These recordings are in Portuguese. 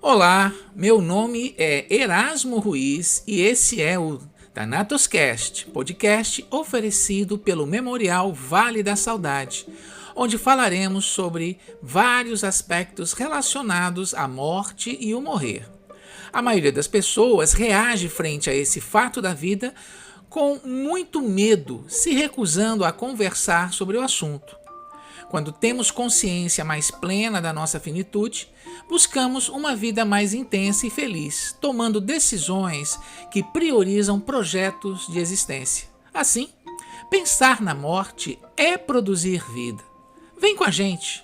Olá, meu nome é Erasmo Ruiz e esse é o Thanatoscast, podcast oferecido pelo Memorial Vale da Saudade, onde falaremos sobre vários aspectos relacionados à morte e o morrer. A maioria das pessoas reage frente a esse fato da vida com muito medo, se recusando a conversar sobre o assunto. Quando temos consciência mais plena da nossa finitude, buscamos uma vida mais intensa e feliz, tomando decisões que priorizam projetos de existência. Assim, pensar na morte é produzir vida. Vem com a gente!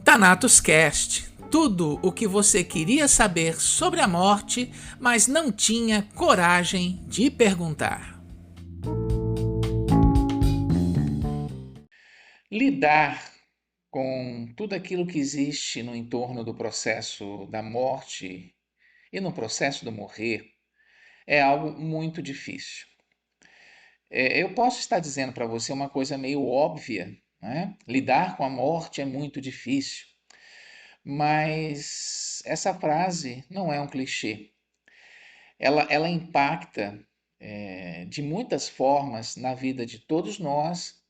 Thanatos Cast. Tudo o que você queria saber sobre a morte, mas não tinha coragem de perguntar. Lidar com tudo aquilo que existe no entorno do processo da morte e no processo do morrer é algo muito difícil. Eu posso estar dizendo para você uma coisa meio óbvia, né? Lidar com a morte é muito difícil, mas essa frase não é um clichê. Ela impacta de muitas formas na vida de todos nós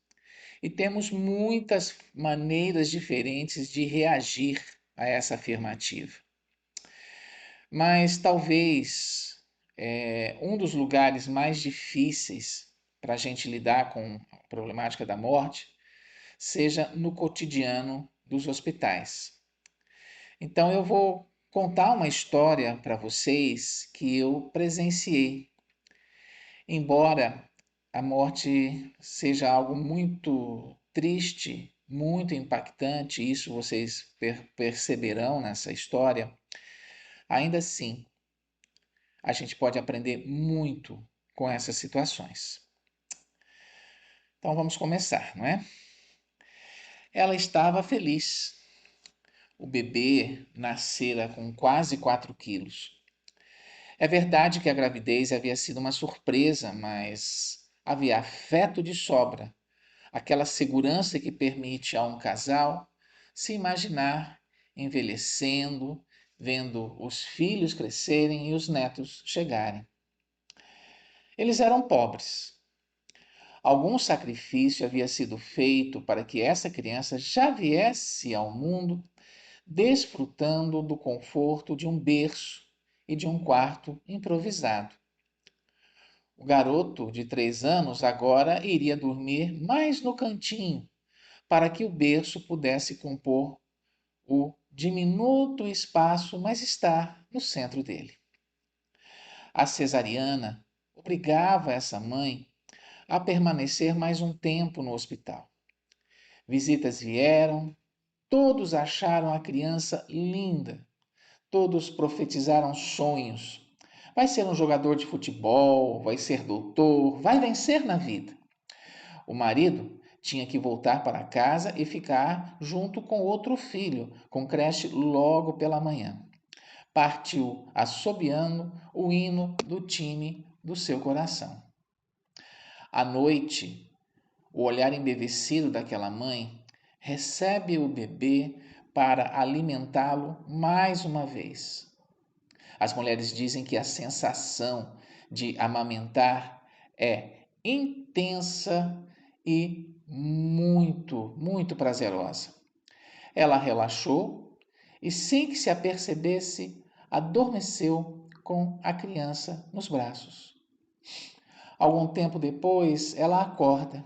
e temos muitas maneiras diferentes de reagir a essa afirmativa. Mas talvez um dos lugares mais difíceis para a gente lidar com a problemática da morte seja no cotidiano dos hospitais. Então eu vou contar uma história para vocês que eu presenciei. Embora a morte seja algo muito triste, muito impactante, isso vocês perceberão nessa história, ainda assim a gente pode aprender muito com essas situações. Então vamos começar, não é? Ela estava feliz. O bebê nascera com quase 4 quilos. É verdade que a gravidez havia sido uma surpresa, mas havia afeto de sobra, aquela segurança que permite a um casal se imaginar envelhecendo, vendo os filhos crescerem e os netos chegarem. Eles eram pobres. Algum sacrifício havia sido feito para que essa criança já viesse ao mundo desfrutando do conforto de um berço e de um quarto improvisado. O garoto de 3 anos agora iria dormir mais no cantinho, para que o berço pudesse compor o diminuto espaço, mas estar no centro dele. A cesariana obrigava essa mãe a permanecer mais um tempo no hospital. Visitas vieram, todos acharam a criança linda, todos profetizaram sonhos. Vai ser um jogador de futebol, vai ser doutor, vai vencer na vida. O marido tinha que voltar para casa e ficar junto com outro filho, com creche logo pela manhã. Partiu assobiando o hino do time do seu coração. À noite, o olhar embevecido daquela mãe recebe o bebê para alimentá-lo mais uma vez. As mulheres dizem que a sensação de amamentar é intensa e muito, muito prazerosa. Ela relaxou e, sem que se apercebesse, adormeceu com a criança nos braços. Algum tempo depois, ela acorda.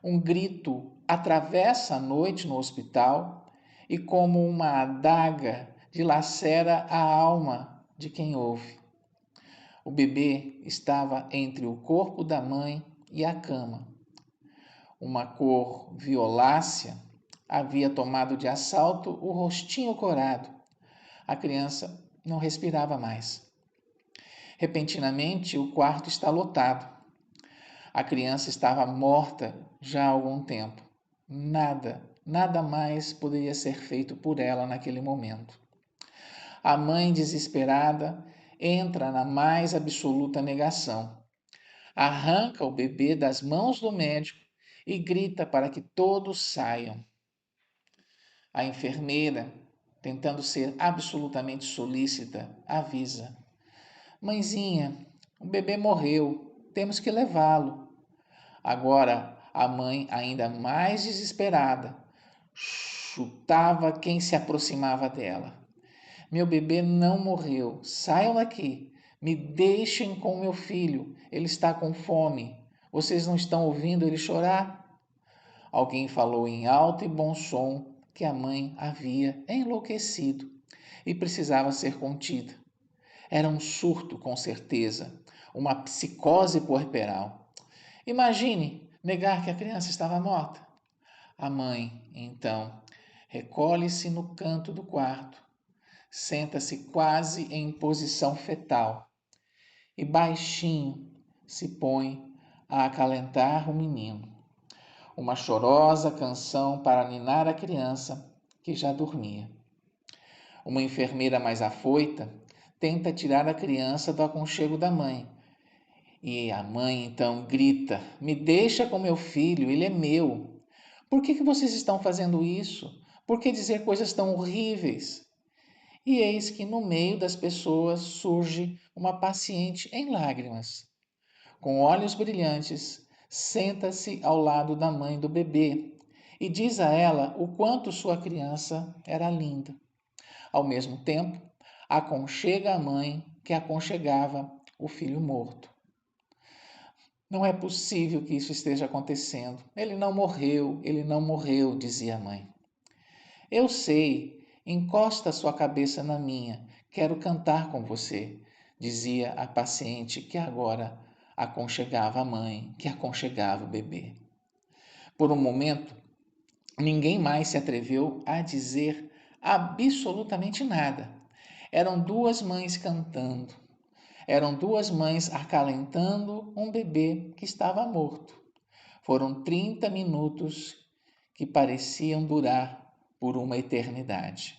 Um grito atravessa a noite no hospital e, como uma adaga, dilacera a alma de quem ouve. O bebê estava entre o corpo da mãe e a cama. Uma cor violácea havia tomado de assalto o rostinho corado. A criança não respirava mais. Repentinamente, o quarto está lotado. A criança estava morta já há algum tempo. Nada mais poderia ser feito por ela naquele momento. A mãe, desesperada, entra na mais absoluta negação. arranca o bebê das mãos do médico e grita para que todos saiam. A enfermeira, tentando ser absolutamente solícita, avisa: Mãezinha, o bebê morreu, temos que levá-lo. Agora a mãe, ainda mais desesperada, chutava quem se aproximava dela. Meu bebê não morreu, saiam daqui, me deixem com meu filho, ele está com fome. Vocês não estão ouvindo ele chorar? Alguém falou em alto e bom som que a mãe havia enlouquecido e precisava ser contida. Era um surto, com certeza, uma psicose puerperal. Imagine negar que a criança estava morta. A mãe, então, recolhe-se no canto do quarto, senta-se quase em posição fetal e baixinho se põe a acalentar o menino. Uma chorosa canção para ninar a criança que já dormia. Uma enfermeira mais afoita tenta tirar a criança do aconchego da mãe. E a mãe então grita: Me deixa com meu filho, ele é meu. Por que vocês estão fazendo isso? Por que dizer coisas tão horríveis? E eis que no meio das pessoas surge uma paciente em lágrimas. Com olhos brilhantes, senta-se ao lado da mãe do bebê e diz a ela o quanto sua criança era linda. Ao mesmo tempo, aconchega a mãe que aconchegava o filho morto. Não é possível que isso esteja acontecendo. Ele não morreu, dizia a mãe. Eu sei, encosta sua cabeça na minha, quero cantar com você, dizia a paciente que agora aconchegava a mãe, que aconchegava o bebê. Por um momento, ninguém mais se atreveu a dizer absolutamente nada. Eram duas mães cantando. Eram duas mães acalentando um bebê que estava morto. Foram 30 minutos que pareciam durar por uma eternidade.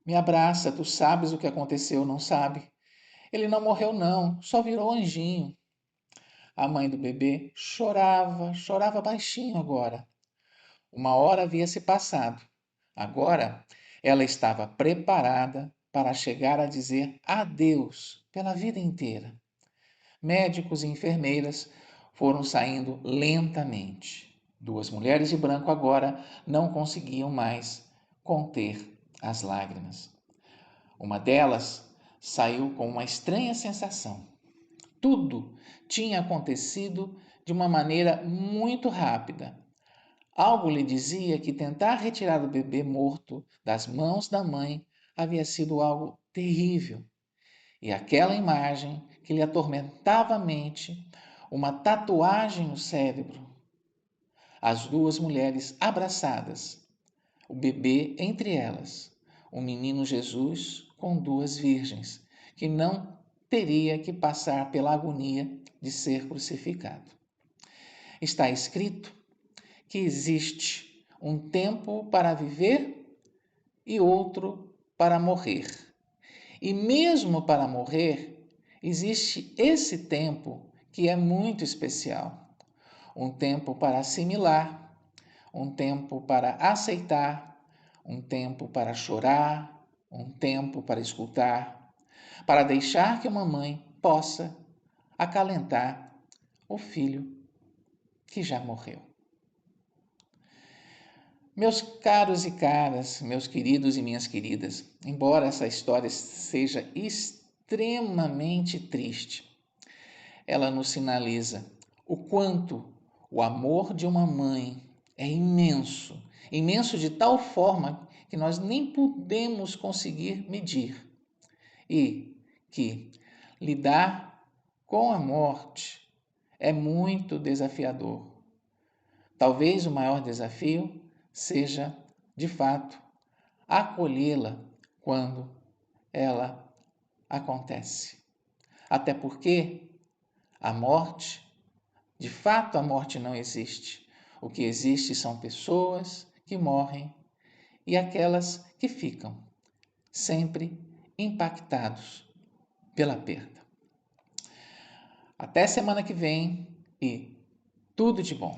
Me abraça, tu sabes o que aconteceu, não sabe? Ele não morreu não, só virou anjinho. A mãe do bebê chorava baixinho agora. Uma hora havia se passado. Agora ela estava preparada para chegar a dizer adeus pela vida inteira. Médicos e enfermeiras foram saindo lentamente. Duas mulheres de branco agora não conseguiam mais conter as lágrimas. Uma delas saiu com uma estranha sensação. Tudo tinha acontecido de uma maneira muito rápida. Algo lhe dizia que tentar retirar o bebê morto das mãos da mãe havia sido algo terrível. E aquela imagem que lhe atormentava a mente, uma tatuagem no cérebro. As duas mulheres abraçadas, o bebê entre elas, o menino Jesus com duas virgens, que não teria que passar pela agonia de ser crucificado. Está escrito que existe um tempo para viver e outro para morrer. E mesmo para morrer, existe esse tempo que é muito especial. Um tempo para assimilar, um tempo para aceitar, um tempo para chorar, um tempo para escutar, para deixar que uma mãe possa acalentar o filho que já morreu. Meus caros e caras, meus queridos e minhas queridas, embora essa história seja extremamente triste, ela nos sinaliza o quanto o amor de uma mãe é imenso, imenso de tal forma que nós nem podemos conseguir medir, e que lidar com a morte é muito desafiador. Talvez o maior desafio seja, de fato, acolhê-la quando ela acontece. Até porque a morte, de fato, a morte não existe. O que existe são pessoas que morrem e aquelas que ficam, sempre impactados pela perda. Até semana que vem e tudo de bom.